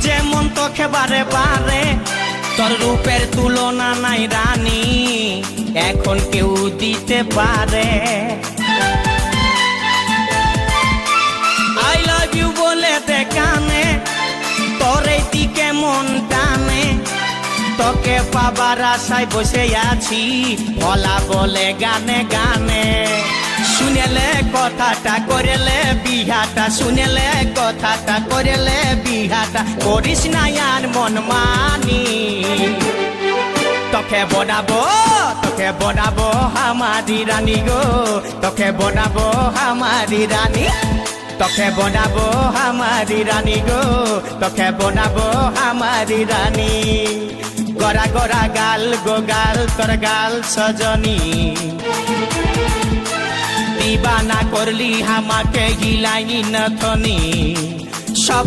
যেমন তোকে বারে বারে, তোর রূপের তুলনা নাই রানী, এখন কেউ দিতে পারে। আই লাভ ইউ বলে দে কানে, তোর এই দিকে মন টানে, তোকে পাবার আশায় বসে আছি, ভোলা বলে গানে গানে। শুনেলে কথাটা করেলে বিহাটা, শুনেলে কথাটা করেলে বিহাটা, করিস না আর মন মানি। তোকে বনাবো আমারি রানী গো, তোকে বনাবো আমারি রানী, তোকে বনাবো আমারি রানী গো, তোকে বনাবো আমারি রানী। গড়া গড়া গাল গো গাল, তোর গাল সজনী, দিবানা করলি আমাকে গিলাইনি নথনি সব।